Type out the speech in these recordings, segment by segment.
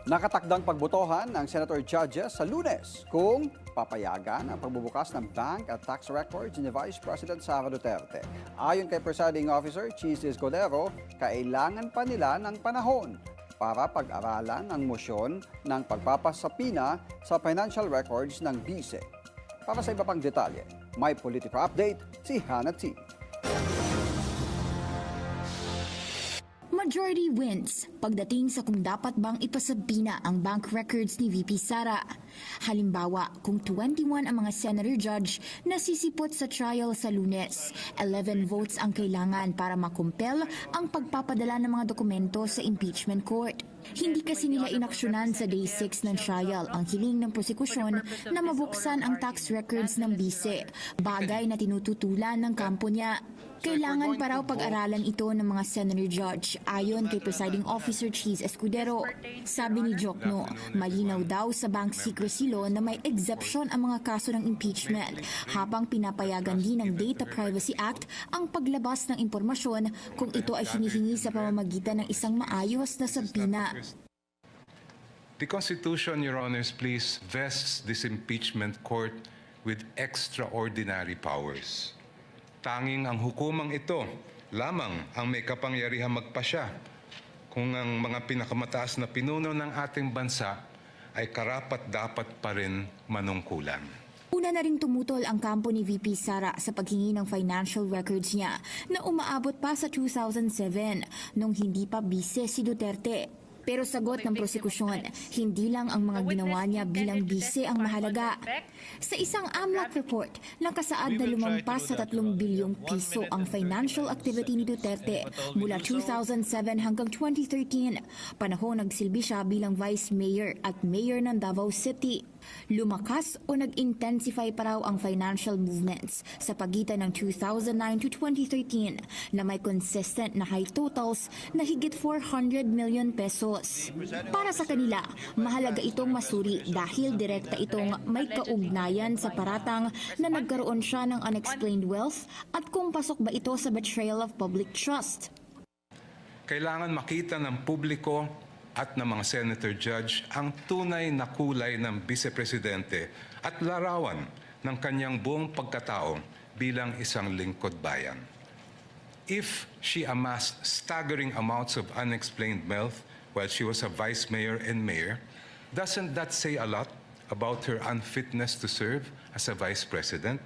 Nakatakdang pagbotohan ng Senator Judges sa Lunes kung papayagan ang pagbubukas ng bank at tax records ni Vice President Sara Duterte. Ayon kay Presiding Officer Cheese Escudero, kailangan pa nila ng panahon para pag-aralan ang mosyon ng pagpapasapina sa financial records ng BICE. Para sa iba pang detalye, may political update si Hannah T. Majority wins pagdating sa kung dapat bang ipasabina ang bank records ni VP Sara. Halimbawa, kung 21 ang mga senator judge na sisipot sa trial sa Lunes, 11 votes ang kailangan para makumpel ang pagpapadala ng mga dokumento sa impeachment court. Hindi kasi nila inaksyonan sa day 6 ng trial ang hiling ng prosekusyon na mabuksan ang tax records ng BICE, bagay na tinututulan ng kampo niya. Kailangan pa raw pag-aralan ito ng mga senator judge, ayon kay Presiding Officer Cheese Escudero. Sabi ni Jokno, malinaw daw sa bank secrecy law na may exemption ang mga kaso ng impeachment, habang pinapayagan din ng Data Privacy Act ang paglabas ng impormasyon kung ito ay hinihingi sa pamamagitan ng isang maayos na sabina. The Constitution, Your Honors, please, vests this impeachment court with extraordinary powers. Tanging ang hukumang ito lamang ang may kapangyarihang magpasya kung ang mga pinakamataas na pinuno ng ating bansa ay karapat-dapat pa rin manungkulan. Una na ring tumutol ang kampo ni VP Sara sa paghingi ng financial records niya na umaabot pa sa 2007 nung hindi pa bise si Duterte. Pero sagot ng prosekusyon, hindi lang ang mga ginawa niya bilang bise ang mahalaga. Sa isang AMLAC report, nakasaad na lumampas sa 3 bilyong piso ang financial activity ni Duterte mula 2007 hanggang 2013. Panahon nagsilbi siya bilang Vice Mayor at Mayor ng Davao City. Lumakas o nag-intensify pa raw ang financial movements sa pagitan ng 2009 to 2013 na may consistent na high totals na higit 400 million pesos. Para sa kanila, mahalaga itong masuri dahil direkta itong may kaugnayan sa paratang na nagkaroon siya ng unexplained wealth at kung pasok ba ito sa betrayal of public trust. Kailangan makita ng publiko at ng mga senator judge ang tunay na kulay ng vice-presidente at larawan ng kanyang buong pagkatao bilang isang lingkod bayan. If she amassed staggering amounts of unexplained wealth while she was a vice mayor and mayor, doesn't that say a lot about her unfitness to serve as a vice president?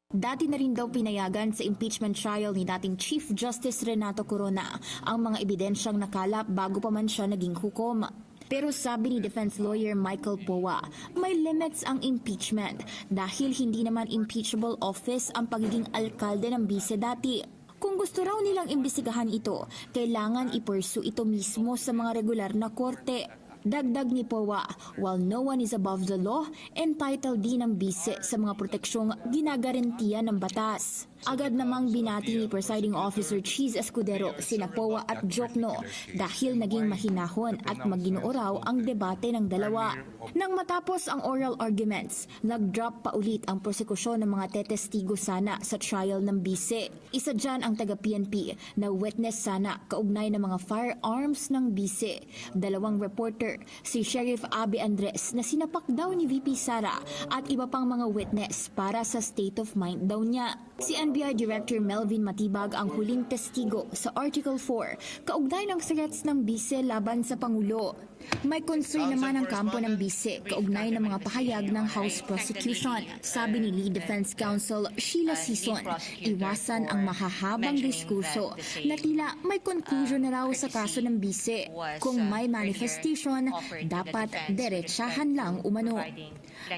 Dati na rin daw pinayagan sa impeachment trial ni dating Chief Justice Renato Corona ang mga ebidensyang nakalap bago pa man siya naging hukom. Pero sabi ni defense lawyer Michael Poa, may limits ang impeachment dahil hindi naman impeachable office ang pagiging alkalde ng bise dati. Kung gusto raw nilang imbestigahan ito, kailangan i-pursue ito mismo sa mga regular na korte. Dagdag ni Poa, while no one is above the law, entitled din ang bise sa mga proteksyong ginagarantiyan ng batas. Agad namang binati ni Presiding Officer Cheese Escudero sina Poa at Jokno dahil naging mahinahon at maginoo raw ang debate ng dalawa. Nang matapos ang oral arguments, nag-drop pa ulit ang prosekusyon ng mga tetestigo sana sa trial ng bise. Isa dyan ang taga-PNP na witness sana kaugnay ng mga firearms ng bise. Dalawang reporter, si Sheriff Abby Andres na sinapak daw ni VP Sara at iba pang mga witness para sa state of mind daw niya. Si NBI Director Melvin Matibag ang huling testigo sa Article 4 kaugnay ng threats ng bise laban sa Pangulo. May concern naman ang kampo ng bise kaugnay ng mga pahayag ng House Prosecution. Sabi ni Lead Defense Counsel Sheila Sison, iwasan ang mahahabang diskurso na tila may conclusion na raw sa kaso ng bise. Kung may manifestation, dapat derechahan lang umano.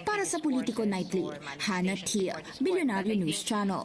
Para sa Politico Nightly, Hannah T. Billionaire News Channel.